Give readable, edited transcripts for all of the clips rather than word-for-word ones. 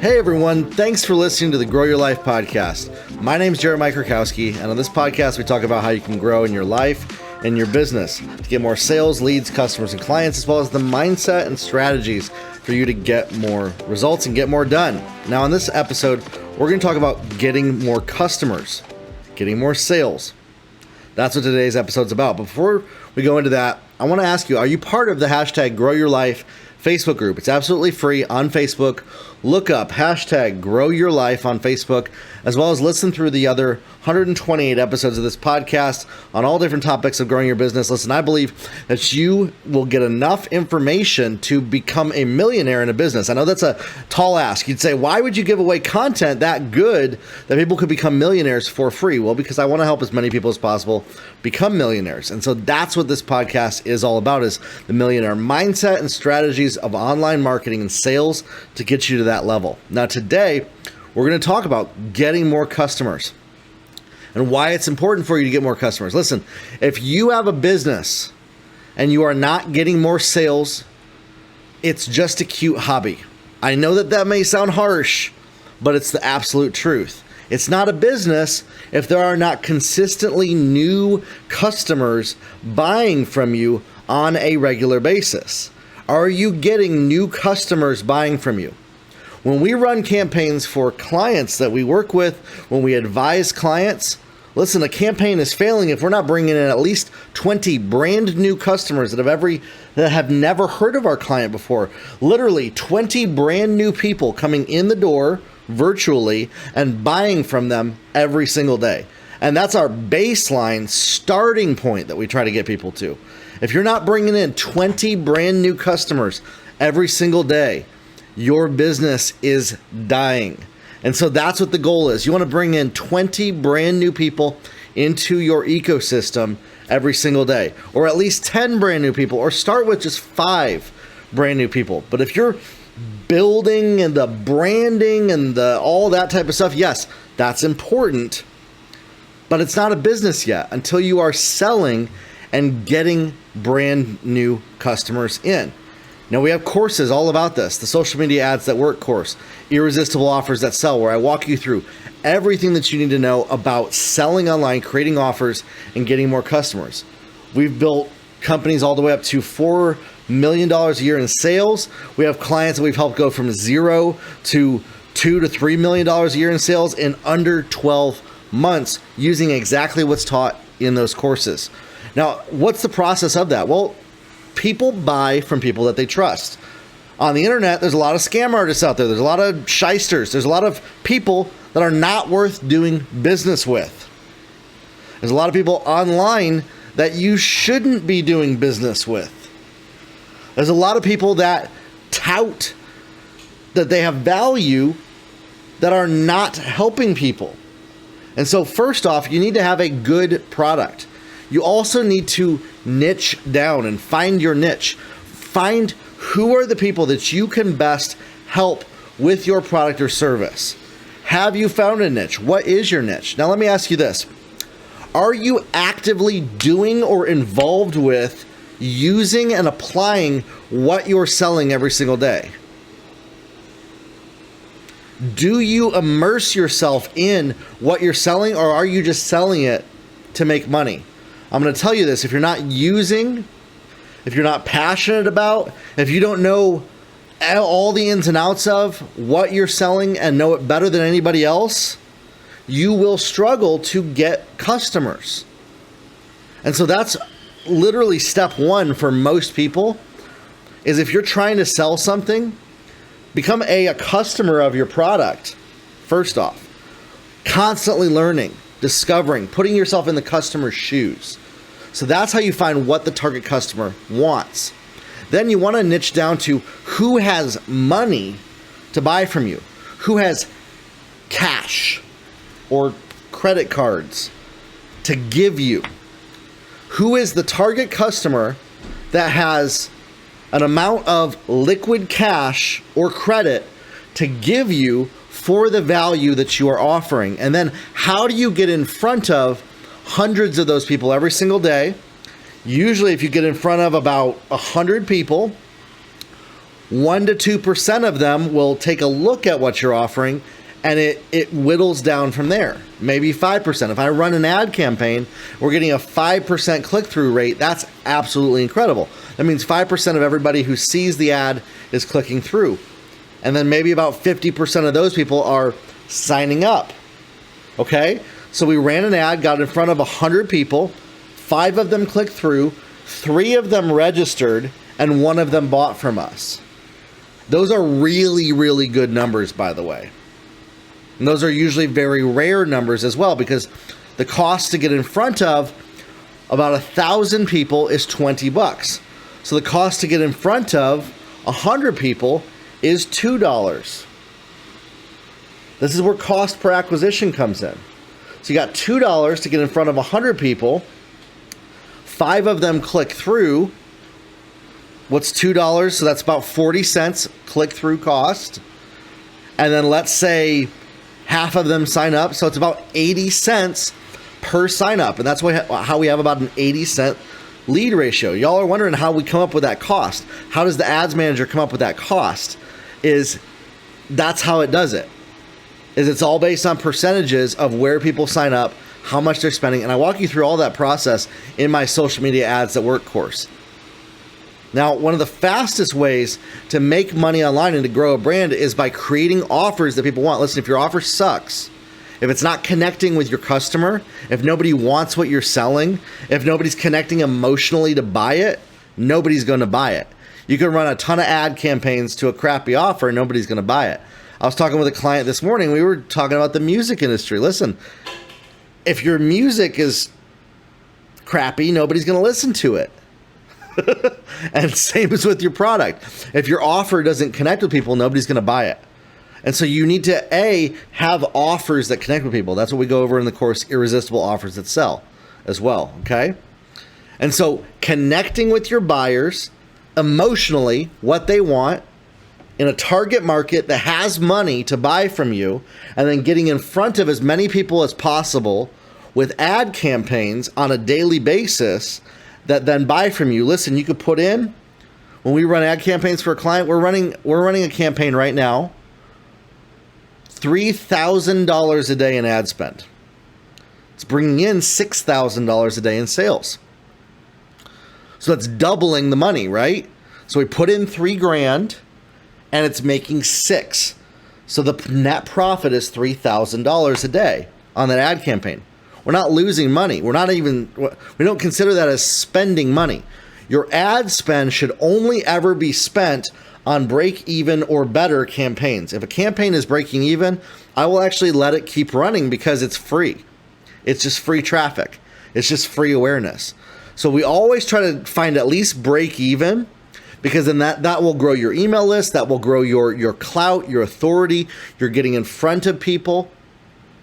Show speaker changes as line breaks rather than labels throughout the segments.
Hey everyone, thanks for listening to the Grow Your Life podcast. My name is Jeremiah Krakowski, and on this podcast we talk about how you can grow in your life and your business to get more sales, leads, customers, and clients, as well as the mindset and strategies for you to get more results and get more done. Now in this episode, we're going to talk about getting more customers, getting more sales. That's what today's episode's about. Before we go into that, I want to ask you, are you part of the hashtag Grow Your Life Facebook group? It's absolutely free on Facebook. Look up hashtag Grow Your Life on Facebook, as well as listen through the other 128 episodes of this podcast on all different topics of growing your business. Listen, I believe that you will get enough information to become a millionaire in a business. I know that's a tall ask. You'd say, why would you give away content that good that people could become millionaires for free? Well, because I want to help as many people as possible become millionaires. And so that's what this podcast is all about, is the millionaire mindset and strategies of online marketing and sales to get you to that level. Now, today, we're going to talk about getting more customers and why it's important for you to get more customers. Listen, if you have a business and you are not getting more sales, it's just a cute hobby. I know that that may sound harsh, but it's the absolute truth. It's not a business if there are not consistently new customers buying from you on a regular basis. Are you getting new customers buying from you? When we run campaigns for clients that we work with, when we advise clients, listen, a campaign is failing if we're not bringing in at least 20 brand new customers that have never heard of our client before. Literally 20 brand new people coming in the door virtually and buying from them every single day. And that's our baseline starting point that we try to get people to. If you're not bringing in 20 brand new customers every single day, your business is dying. And so that's what the goal is. You want to bring in 20 brand new people into your ecosystem every single day, or at least 10 brand new people, or start with just 5 brand new people. But if you're building and the branding and all that type of stuff, yes, that's important, but it's not a business yet until you are selling and getting brand new customers in. Now, we have courses all about this. The Social Media Ads That Work course, Irresistible Offers That Sell, where I walk you through everything that you need to know about selling online, creating offers, and getting more customers. We've built companies all the way up to $4 million a year in sales. We have clients that we've helped go from 0 to $2 to $3 million a year in sales in under 12 months using exactly what's taught in those courses. Now, what's the process of that? Well, people buy from people that they trust. On the internet, there's a lot of scam artists out there. There's a lot of shysters. There's a lot of people that are not worth doing business with. There's a lot of people online that you shouldn't be doing business with. There's a lot of people that tout that they have value that are not helping people. And so first off, you need to have a good product. You also need to niche down and find your niche. Find who are the people that you can best help with your product or service. Have you found a niche? What is your niche? Now let me ask you this. Are you actively doing or involved with using and applying what you're selling every single day? Do you immerse yourself in what you're selling, or are you just selling it to make money? I'm going to tell you this, if you're not using, if you're not passionate about, if you don't know all the ins and outs of what you're selling and know it better than anybody else, you will struggle to get customers. And so that's literally step one for most people, is if you're trying to sell something, become a customer of your product, first off. Constantly learning, discovering, putting yourself in the customer's shoes. So that's how you find what the target customer wants. Then you want to niche down to who has money to buy from you, who has cash or credit cards to give you. Who is the target customer that has an amount of liquid cash or credit to give you for the value that you are offering? And then how do you get in front of hundreds of those people every single day? Usually if you get in front of about 100 people, 1 to 2% of them will take a look at what you're offering, and it whittles down from there. Maybe 5%. If I run an ad campaign, we're getting a 5% click-through rate. That's absolutely incredible. That means 5% of everybody who sees the ad is clicking through. And then maybe about 50% of those people are signing up. Okay? So we ran an ad, got in front of 100 people, 5 of them clicked through, 3 of them registered, and 1 of them bought from us. Those are really, really good numbers, by the way. And those are usually very rare numbers as well, because the cost to get in front of about 1,000 people is $20. So the cost to get in front of 100 people is $2. This is where cost per acquisition comes in. So you got $2 to get in front of 100 people. 5 of them click through. What's $2? So that's about 40 cents click-through cost. And then let's say half of them sign up. So it's about 80 cents per sign up. And that's how we have about an 80-cent lead ratio. Y'all are wondering how we come up with that cost. How does the ads manager come up with that cost? That's how it does it. It's all based on percentages of where people sign up, how much they're spending. And I walk you through all that process in my social media ads that work course. Now, one of the fastest ways to make money online and to grow a brand is by creating offers that people want. Listen, if your offer sucks, if it's not connecting with your customer, if nobody wants what you're selling, if nobody's connecting emotionally to buy it, nobody's going to buy it. You can run a ton of ad campaigns to a crappy offer and nobody's going to buy it. I was talking with a client this morning. We were talking about the music industry. Listen, if your music is crappy, nobody's going to listen to it. And same as with your product. If your offer doesn't connect with people, nobody's going to buy it. And so you need to, have offers that connect with people. That's what we go over in the course, Irresistible Offers That Sell, as well, okay? And so connecting with your buyers emotionally, what they want, in a target market that has money to buy from you, and then getting in front of as many people as possible with ad campaigns on a daily basis that then buy from you. Listen, you could put in, when we run ad campaigns for a client, we're running a campaign right now, $3,000 a day in ad spend. It's bringing in $6,000 a day in sales. So that's doubling the money, right? So we put in $3,000 and it's making $6,000. So the net profit is $3,000 a day on that ad campaign. We're not losing money. We don't consider that as spending money. Your ad spend should only ever be spent on break even or better campaigns. If a campaign is breaking even, I will actually let it keep running because it's free. It's just free traffic. It's just free awareness. So we always try to find at least break even, because then that will grow your email list, that will grow your clout, your authority. You're getting in front of people.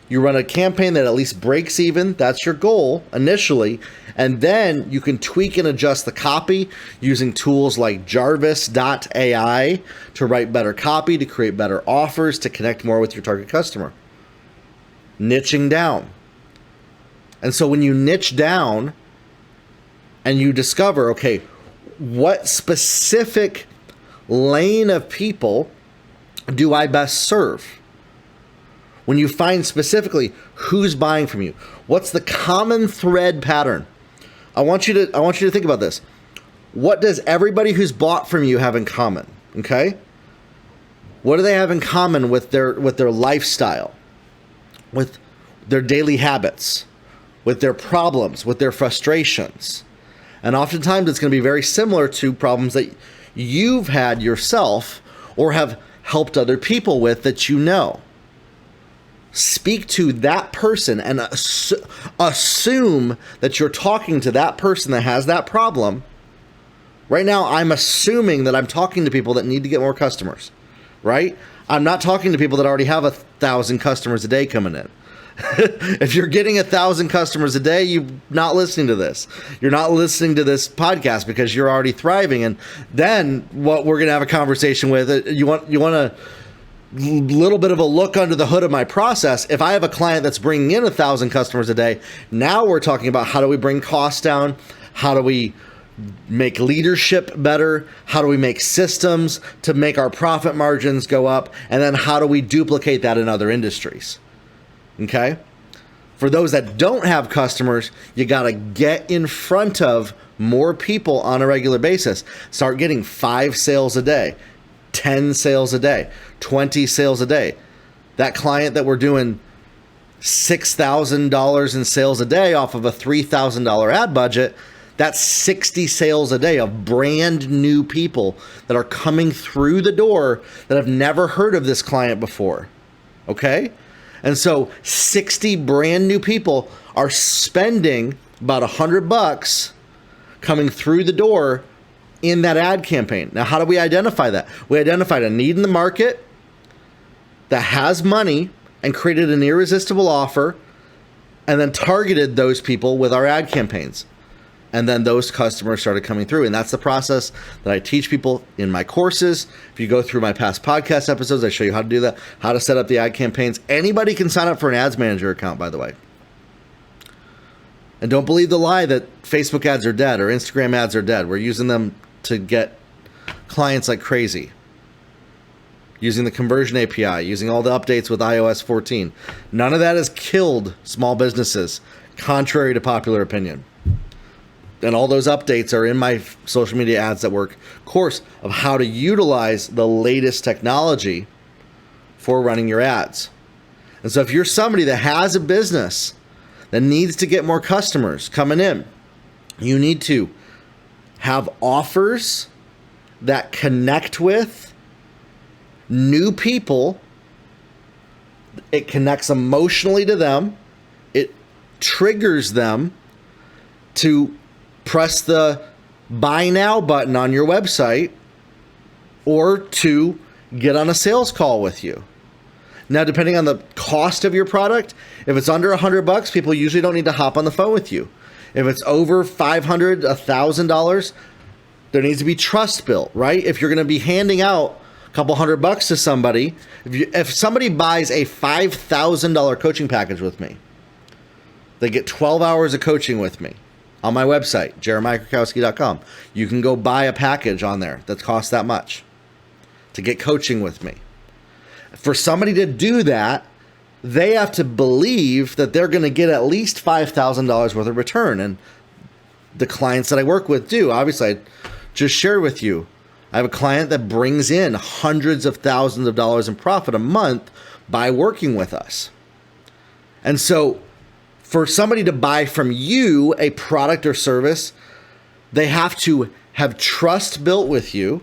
You run a campaign that at least breaks even. That's your goal initially. And then you can tweak and adjust the copy using tools like Jarvis.ai to write better copy, to create better offers, to connect more with your target customer. Niching down. And so when you niche down and you discover, okay, what specific lane of people do I best serve? When you find specifically who's buying from you, what's the common thread pattern? I want you to think about this. What does everybody who's bought from you have in common? Okay? What do they have in common with their lifestyle, with their daily habits, with their problems, with their frustrations? And oftentimes it's going to be very similar to problems that you've had yourself or have helped other people with that you know. Speak to that person and assume that you're talking to that person that has that problem. Right now, I'm assuming that I'm talking to people that need to get more customers, right? I'm not talking to people that already have 1,000 customers a day coming in. If you're getting 1,000 customers a day, you're not listening to this. You're not listening to this podcast because you're already thriving. And then what we're going to have a conversation with, you want a little bit of a look under the hood of my process. If I have a client that's bringing in 1,000 customers a day, now we're talking about how do we bring costs down? How do we make leadership better? How do we make systems to make our profit margins go up? And then how do we duplicate that in other industries? Okay? For those that don't have customers, you got to get in front of more people on a regular basis. Start getting 5 sales a day, 10 sales a day, 20 sales a day. That client that we're doing $6,000 in sales a day off of a $3,000 ad budget, that's 60 sales a day of brand new people that are coming through the door that have never heard of this client before. Okay? And so 60 brand new people are spending about $100 coming through the door in that ad campaign. Now, how do we identify that? We identified a need in the market that has money and created an irresistible offer and then targeted those people with our ad campaigns. And then those customers started coming through. And that's the process that I teach people in my courses. If you go through my past podcast episodes, I show you how to do that, how to set up the ad campaigns. Anybody can sign up for an ads manager account, by the way. And don't believe the lie that Facebook ads are dead or Instagram ads are dead. We're using them to get clients like crazy. Using the conversion API, using all the updates with iOS 14. None of that has killed small businesses, contrary to popular opinion. And all those updates are in my social media ads that work course of how to utilize the latest technology for running your ads. And so if you're somebody that has a business that needs to get more customers coming in, you need to have offers that connect with new people. It connects emotionally to them. It triggers them to press the buy now button on your website or to get on a sales call with you. Now, depending on the cost of your product, if it's under $100, people usually don't need to hop on the phone with you. If it's over $500, $1,000, there needs to be trust built, right? If you're going to be handing out a couple $100 to somebody, if somebody buys a $5,000 coaching package with me, they get 12 hours of coaching with me. On my website, jeremiahkrakowski.com. You can go buy a package on there that costs that much to get coaching with me. For somebody to do that, they have to believe that they're going to get at least $5,000 worth of return. And the clients that I work with do. Obviously, I just shared with you, I have a client that brings in hundreds of thousands of dollars in profit a month by working with us. And so for somebody to buy from you a product or service, they have to have trust built with you.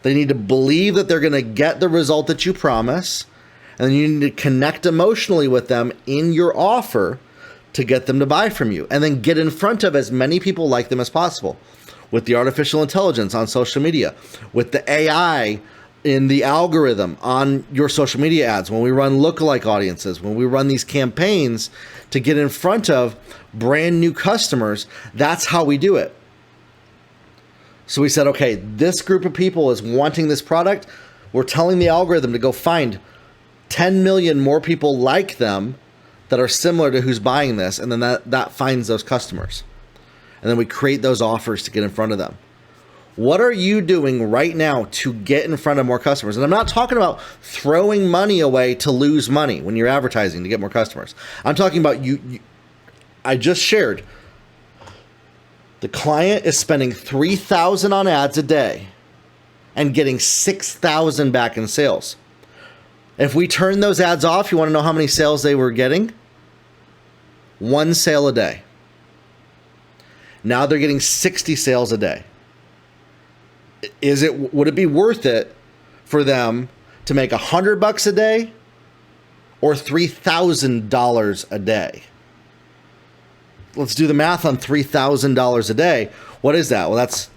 They need to believe that they're going to get the result that you promise. And then you need to connect emotionally with them in your offer to get them to buy from you. And then get in front of as many people like them as possible with the artificial intelligence on social media, with the AI in the algorithm on your social media ads, when we run lookalike audiences, when we run these campaigns to get in front of brand new customers. That's how we do it. So we said, okay, this group of people is wanting this product. We're telling the algorithm to go find 10 million more people like them that are similar to who's buying this. And then that finds those customers. And then we create those offers to get in front of them. What are you doing right now to get in front of more customers? And I'm not talking about throwing money away to lose money when you're advertising to get more customers. I'm talking about you I just shared. The client is spending $3,000 on ads a day and getting $6,000 back in sales. If we turn those ads off, you want to know how many sales they were getting? 1 sale a day. Now they're getting 60 sales a day. Would it be worth it for them to make $100 a day or $3,000 a day? Let's do the math on $3,000 a day. What is that? Well, that's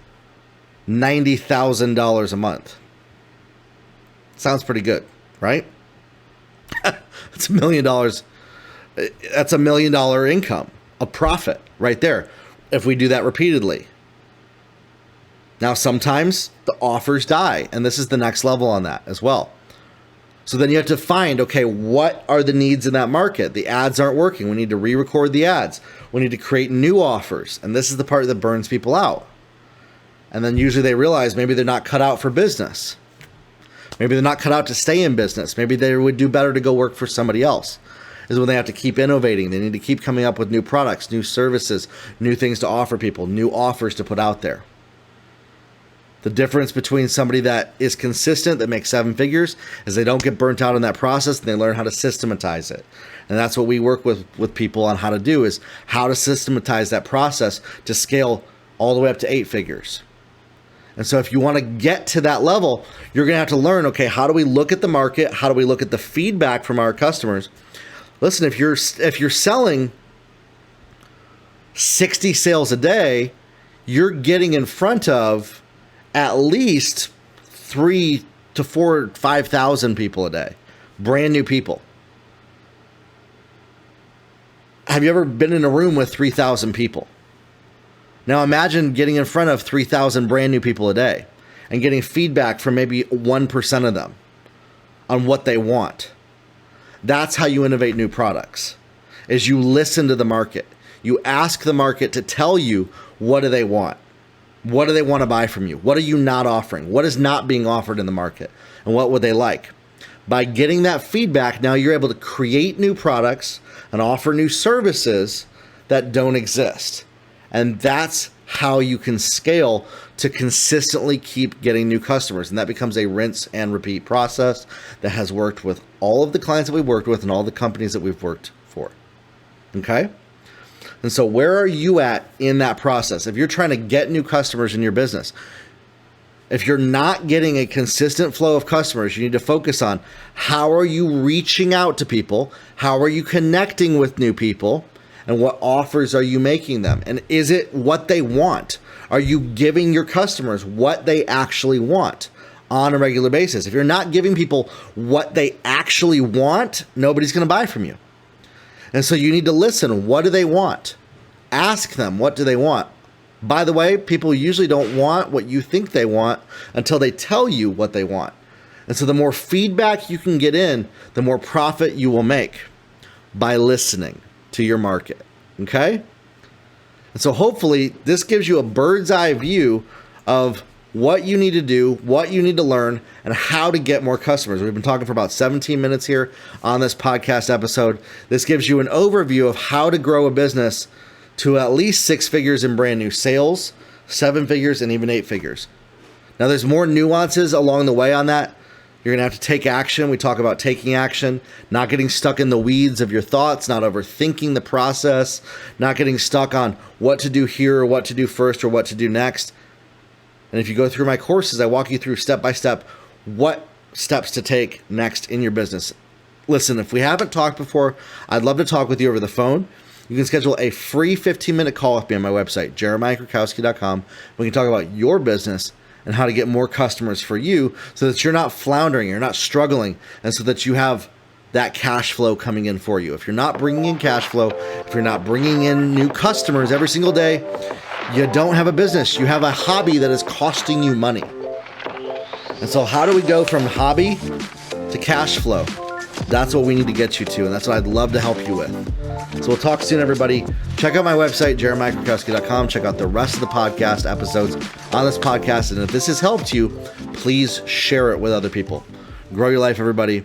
$90,000 a month. Sounds pretty good, right? That's $1 million. That's $1 million income, a profit right there, if we do that repeatedly. Now, sometimes the offers die, and this is the next level on that as well. So then you have to find, okay, what are the needs in that market? The ads aren't working. We need to re-record the ads. We need to create new offers. And this is the part that burns people out. And then usually they realize maybe they're not cut out for business. Maybe they're not cut out to stay in business. Maybe they would do better to go work for somebody else. Is when they have to keep innovating. They need to keep coming up with new products, new services, new things to offer people, new offers to put out there. The difference between somebody that is consistent, that makes 7 figures, is they don't get burnt out in that process and they learn how to systematize it. And that's what we work with people on how to do, is how to systematize that process to scale all the way up to 8 figures. And so if you want to get to that level, you're going to have to learn, okay, how do we look at the market? How do we look at the feedback from our customers? Listen, if you're selling 60 sales a day, you're getting in front of at least 3 to 4, 5,000 people a day, brand new people. Have you ever been in a room with 3,000 people? Now imagine getting in front of 3,000 brand new people a day and getting feedback from maybe 1% of them on what they want. That's how you innovate new products, is you listen to the market. You ask the market to tell you, what do they want? What do they want to buy from you? What are you not offering? What is not being offered in the market? And what would they like? By getting that feedback, now you're able to create new products and offer new services that don't exist. And that's how you can scale to consistently keep getting new customers. And that becomes a rinse and repeat process that has worked with all of the clients that we've worked with and all the companies that we've worked for. Okay? And so where are you at in that process? If you're trying to get new customers in your business, if you're not getting a consistent flow of customers, you need to focus on, how are you reaching out to people? How are you connecting with new people? And what offers are you making them? And is it what they want? Are you giving your customers what they actually want on a regular basis? If you're not giving people what they actually want, nobody's going to buy from you. And so you need to listen. What do they want? Ask them, what do they want? By the way, people usually don't want what you think they want until they tell you what they want. And so the more feedback you can get in, the more profit you will make by listening to your market. Okay? And so hopefully this gives you a bird's eye view of what you need to do, what you need to learn, and how to get more customers. We've been talking for about 17 minutes here on this podcast episode. This gives you an overview of how to grow a business to at least 6 figures in brand new sales, 7 figures, and even 8 figures. Now there's more nuances along the way on that. You're going to have to take action. We talk about taking action, not getting stuck in the weeds of your thoughts, not overthinking the process, not getting stuck on what to do here or what to do first or what to do next. And if you go through my courses, I walk you through step by step what steps to take next in your business. Listen, if we haven't talked before, I'd love to talk with you over the phone. You can schedule a free 15-minute call with me on my website, jeremiahkrakowski.com. We can talk about your business and how to get more customers for you so that you're not floundering, you're not struggling, and so that you have that cash flow coming in for you. If you're not bringing in cash flow, if you're not bringing in new customers every single day, you don't have a business. You have a hobby that is costing you money. And so how do we go from hobby to cash flow? That's what we need to get you to, and that's what I'd love to help you with. So we'll talk soon, everybody. Check out my website, jeremiahkrakowski.com. Check out the rest of the podcast episodes on this podcast. And if this has helped you, please share it with other people. Grow your life, everybody.